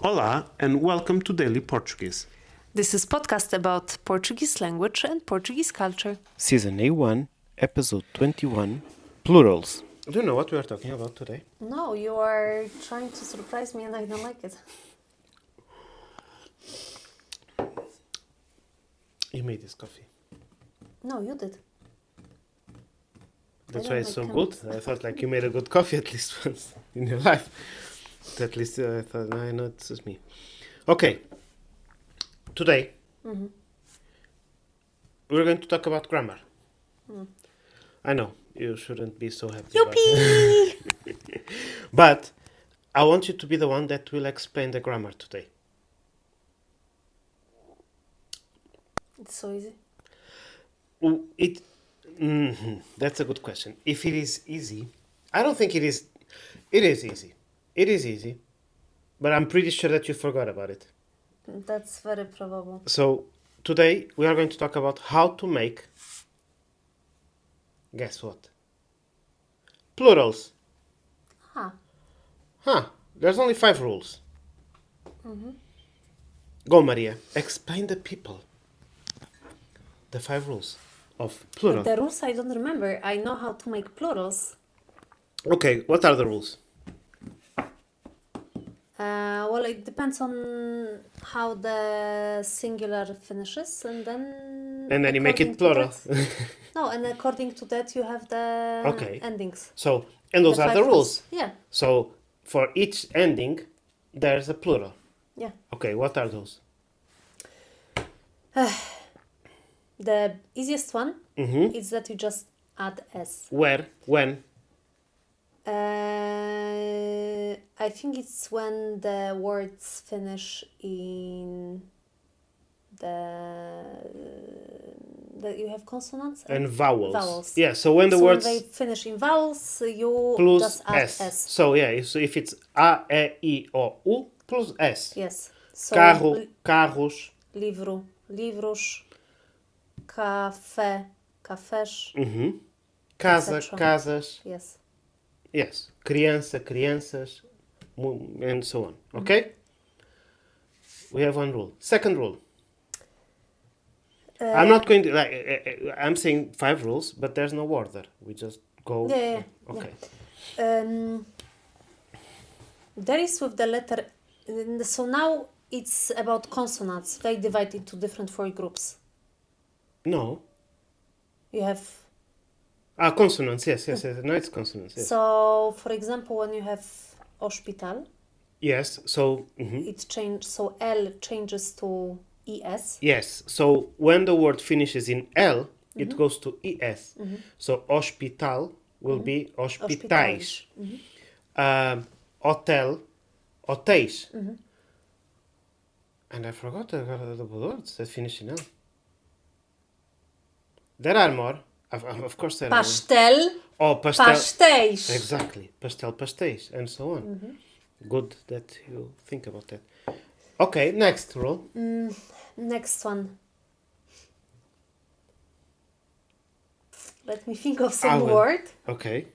Olá and welcome to Daily Portuguese. This is podcast about Portuguese language and Portuguese culture. Season A1, Episode 21, Plurals. Do you know what we are talking about today? No, you are trying to surprise me and I don't like it. You made this coffee. No, you did. That's don't why it's so make good. I thought like you made a good coffee at least once in your life. At least I thought, no, I know it's just me. Okay. Today, we're going to talk about grammar. I know, you shouldn't be so happy about it. Yuppie! But I want you to be the one that will explain the grammar today. It's so easy. That's a good question. If it is easy, I don't think it is. It is easy. It is easy. But I'm pretty sure that you forgot about it. That's very probable. So today we are going to talk about how to make, guess what? Plurals. Huh. There's only 5 rules. Go, Maria. Explain the people the 5 rules of plural. The rules I don't remember. I know how to make plurals. Okay, what are the rules? Well, it depends on how the singular finishes and then... And then you make it according to plural. that- No, and according to that you have the Okay. endings. So, and those The are 5 the rules. Yeah, So, for each ending, there's a plural. yeah. Okay, what are those? The easiest one Mm-hmm. is that you just add s. Where? When? I think it's when the words finish in the you have consonants And vowels. vowels. Yeah, so when the so words when they finish in vowels, you plus just add S. s. So, yeah, if it's A, E, I, O, U, plus S. Yes. So Carro, carros. livro, livros, café, cafés. Mm-hmm. Casa, Etc. casas. Yes. Yes. Criança, crianças. And so on. Okay? We have one rule. Second rule. I'm not going to, I'm saying 5 rules, but there's no order. We just go. Yeah. Okay. There is with the letter. So now it's about consonants. They divide into different 4 groups. No. You have. Consonants. Yes. No, it's consonants. Yes. So, for example, when you have hospital, Yes. So. it changes. So L changes to es. Yes. So when the word finishes in L, it goes to es. So hospital will be hospitais. Hotel, hotéis. And I forgot the words that finish in L. There are more. Of course there are. Pastel, Oh, pastel. pastéis. Exactly. Pastel, pastéis, and so on. Good that you think about that. Okay, next rule. Next one. Let me think of some will. word. Okay.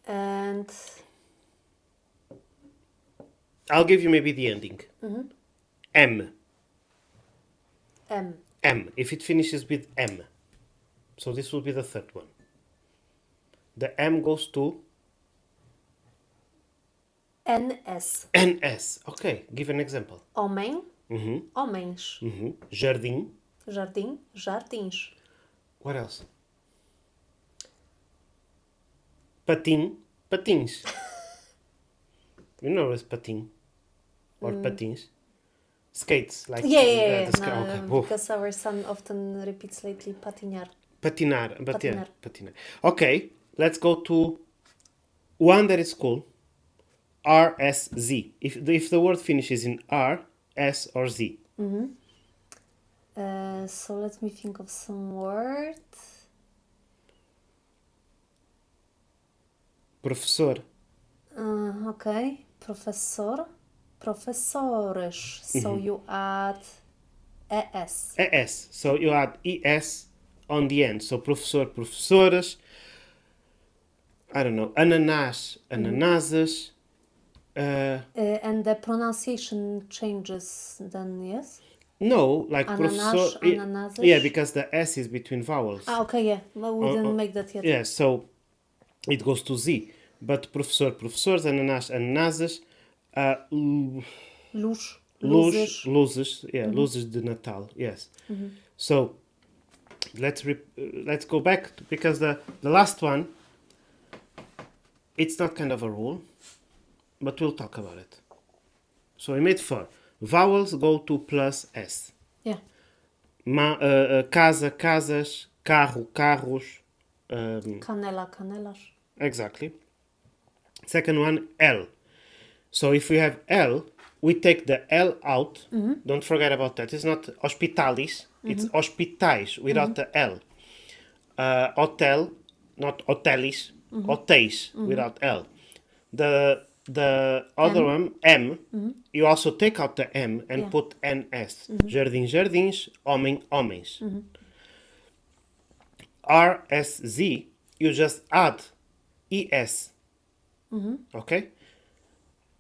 And I'll give you maybe the ending. M. M. M. If it finishes with M. So this will be the third one. The M goes to NS. NS. Okay, give an example. Homem, homens. Jardim. Jardim, jardins. What else? Patim, patins. You know it's patim or patins. Skates, like Yeah. the ska- okay. Oof. Because our son often repeats lately patinar. Patinar, but yeah, Patinar. patinar. Okay, let's go to one that is cool. R, S, Z. If the word finishes in R, S, or Z. So let me think of some word. Professor. Okay. Professor. Professores. So you add ES. ES. So you add ES on the end. So professor, professoras. I don't know. Ananás, ananases. And the pronunciation changes then, yes? No, like Ananas, professor. ananases? Yeah, because the S is between vowels. Ah, okay, yeah. Well, we didn't make that yet. Yeah, so it goes to Z. But professor, professores, ananas, ananases, Luz, luz, luzes. luzes, yeah, luzes de Natal, yes. So let's go back because the last one, it's not kind of a rule, but we'll talk about it. So we made 4. Vowels go to plus S. Yeah. Casa, casas, carro, carros. Canela, canelas. Exactly. Second one, L. So if we have L, we take the L out. Don't forget about that. It's not hospitalis, it's hospitais without the L. Hotel, not hotelis, hotéis without L. The other one, M, you also take out the M and put NS. Jardim, jardins, homem, homens. RSZ, you just add ES. Okay?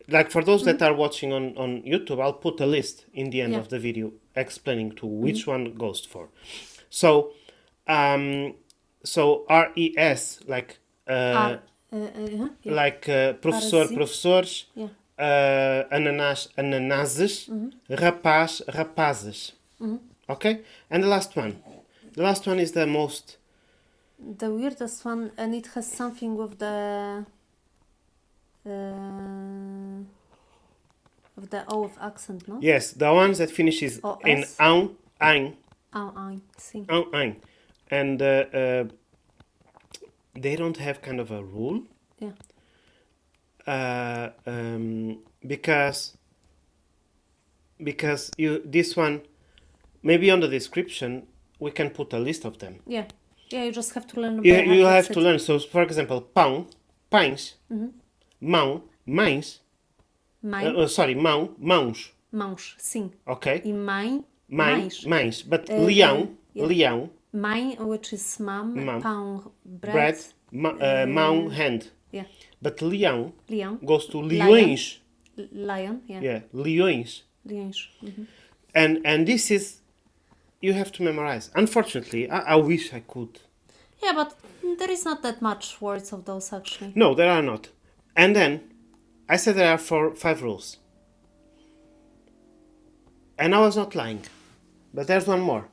Like for those that are watching on YouTube, I'll put a list in the end of the video explaining to which one goes for. So, so RES, like professor, RZ. professores, Yeah. ananas, ananases, rapaz, rapazes. Okay? And the last one. The last one is the most... The weirdest one, and it has something with the O with accent, no? Yes, the ones that finishes Oh, in S? ang, ein, I see. ang, ein. And they don't have kind of a rule. Yeah. Because this one, maybe on the description, we can put a list of them. Yeah. Yeah, you just have to learn. You have to learn. So, for example, pão, pães, mão, mães. Mãe, Sorry, mão, mãos. mãos, sim. Okay. E mãe, Mãe, mães. mães. But leão, yeah. leão, Mãe, which is mom. Mom. Pão, bread, mão, hand. Yeah. But leão Leão. goes to leões. Lion, yeah. Yeah, leões. Leões. And this is, you have to memorize. Unfortunately, I wish I could. Yeah, but there is not that much words of those actually. No, there are not. And then, I said there are 5 rules. And I was not lying. But there's one more.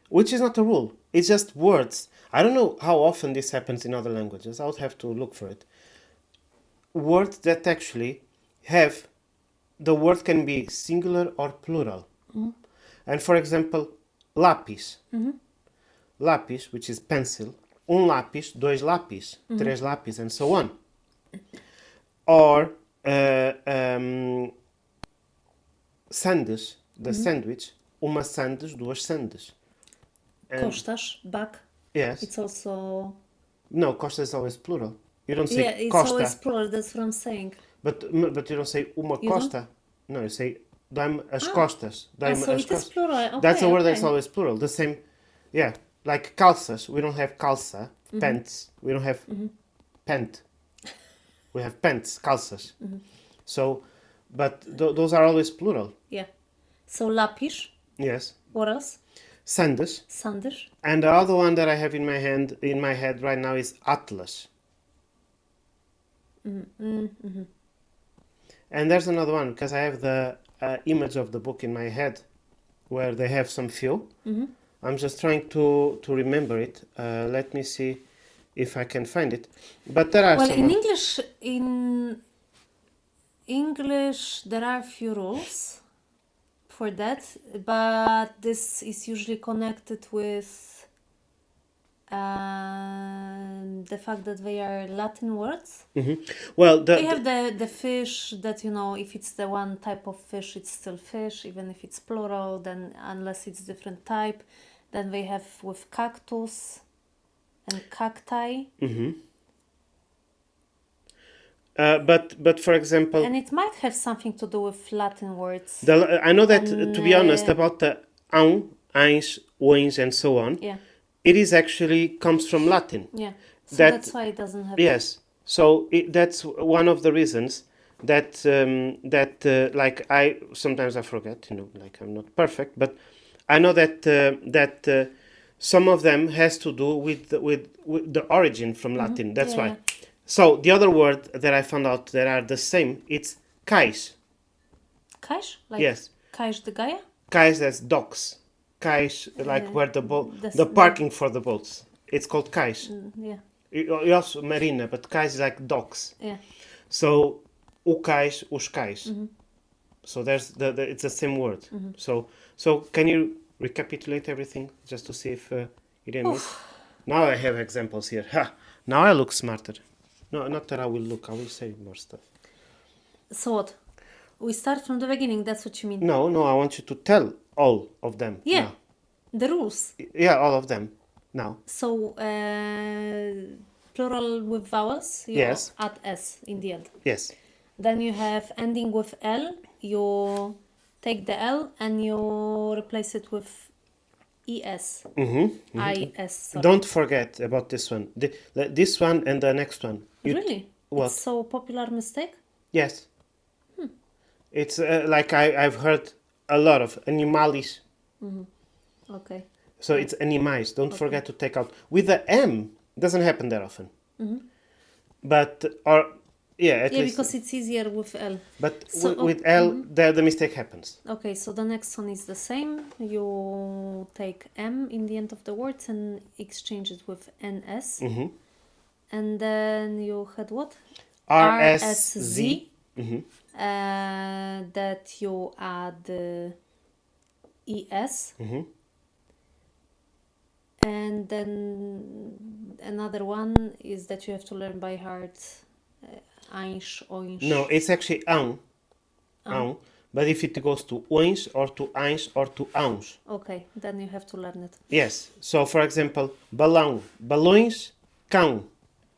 Which is not a rule. It's just words. I don't know how often this happens in other languages. I would have to look for it. Words that actually have, the word can be singular or plural. And for example, lápis. Lápis, which is pencil. Lápis, dois lápis, três lápis, and so on. Or sandes, the sandwich. Uma sandes, duas sandes. Costas, back. Yes. It's also... No, costa is always plural. You don't say Yeah, it's costa. always plural, that's what I'm saying. But you don't say uma You costa. No, you say dá-me as costas. Dá-me so as it is costas. plural. Okay, That's a word that's okay. always plural. The same, yeah. Like calças, we don't have calça. Pants, we don't have pant. We have pants, calças. So, but those are always plural. Yeah. So lápis, Yes. what else? Sandes. Sandes. And the other one that I have in my head right now is atlas. And there's another one because I have the image of the book in my head where they have some few. I'm just trying to remember it. Let me see if I can find it. But there are Well, some. in English, there are few rules for that, but this is usually connected with the fact that they are Latin words. Well, They have the fish that, you know, if it's the one type of fish, it's still fish, even if it's plural, then unless it's different type. Then they have with cactus and cacti. But for example, And it might have something to do with Latin words. I know that And, to be honest about the ans, oins, and so on. Yeah, It is actually comes from Latin. yeah. So That- that's why it doesn't have... Yes. So that's one of the reasons that like I sometimes I forget, like I'm not perfect, but I know that some of them has to do with the origin from Latin. That's Yeah, why. yeah. So the other word that I found out that are the same, it's cais. Cais? Like Yes. Cais de Gaia? Cais as docks. Cais, like where the- the parking for the boats. It's called cais. Yeah, You also marina, but cais is like docks. yeah. So o cais, os cais. So there's it's the same word. So can you recapitulate everything just to see if you didn't miss? Now I have examples here. Ha! Now I look smarter. No, not that I will look. I will say more stuff. So what? We start from the beginning, that's what you mean? No, I want you to tell all of them. Yeah. Now. The rules. Yeah, all of them. Now. So, plural with vowels, you Yes. add S in the end. Yes. Then you have ending with L, you take the L and you replace it with ES. IS, sorry. Don't forget about this one. This one and the next one. Really? What? It's so popular mistake? Yes. It's like I've heard a lot of animalis. Okay. So it's animais. Don't forget to take out. With the M, doesn't happen that often. But, or, yeah, at Yeah, least. because it's easier with L. But So, with L, the mistake happens. Okay, so the next one is the same. You take M in the end of the words and exchange it with NS. And then you had what? RSZ. That you add ES. And then another one is that you have to learn by heart. Ainsh, oinsh. No, it's actually ão. But if it goes to oins or to ains or to ãos. Okay, then you have to learn it. Yes. So, for example, balão, balões, cão,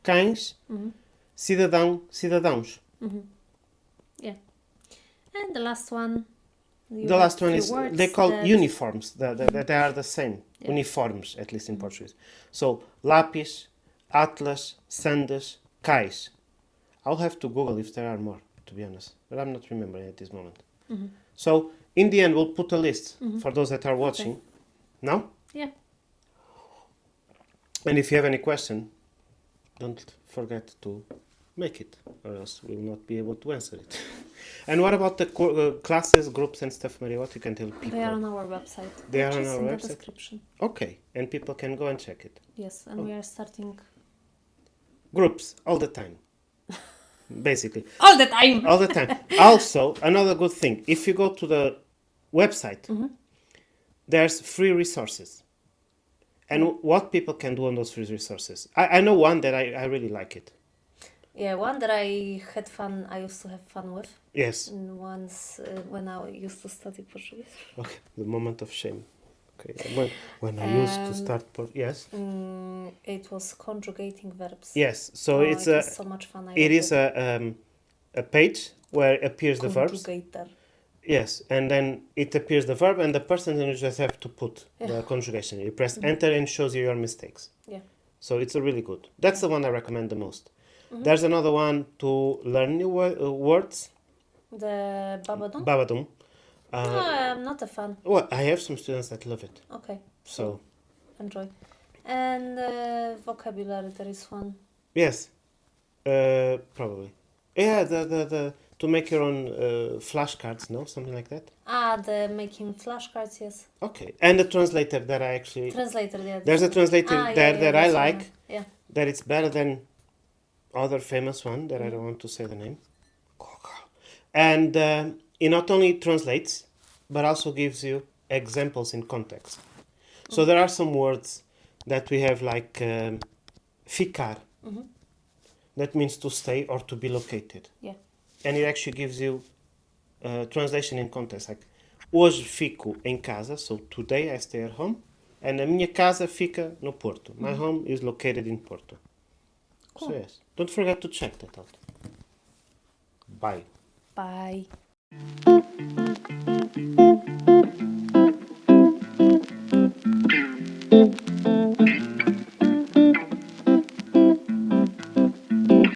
cães, cidadão, cidadãos. Yeah. And the last one. The last one is they call uniforms. They are the same. Uniformes, at least in Portuguese. So lápis, atlas, sandas, cais. I'll have to Google if there are more, to be honest. But I'm not remembering at this moment. So in the end, we'll put a list for those that are watching. Okay. No? Yeah. And if you have any question, don't forget to make it, or else we'll not be able to answer it. And what about the classes, groups, and stuff, Maria? What you can tell people? They are on our website. They are which on is our in the website? description. Okay, and people can go and check it. Yes, and we are starting Groups all the time, basically. all the time. All the time. Also, another good thing, if you go to the website, there's free resources. And what people can do on those free resources. I know one that I really like it. Yeah, one that I had fun. I used to have fun with. Yes. And once when I used to study Portuguese. Okay, the moment of shame. Okay, when I used to start, yes. It was conjugating verbs. Yes, so Oh, it's it was so much fun. it is a page where appears the verbs. Conjugator. Yes, and then it appears the verb, and the person then you just have to put the conjugation. You press enter and shows you your mistakes. Yeah. So it's a really good. That's the one I recommend the most. There's another one to learn new words. The Babadum? Babadum. No, I'm not a fan. Well, I have some students that love it. Okay. So Enjoy. And vocabulary, there is one. yes, probably. Yeah, the to make your own flashcards, no, something like that. The making flashcards, yes. Okay, and the translator that I actually Translator, yeah. there's a translator that I this one, like. Yeah. That it's better than other famous one that I don't want to say the name. And it not only translates, but also gives you examples in context. So there are some words that we have like ficar. That means to stay or to be located. Yeah. And it actually gives you translation in context. Like, hoje fico em casa, so today I stay at home. And a minha casa fica no Porto. My home is located in Porto. Cool. So yes, don't forget to check that out. Bye. Bye.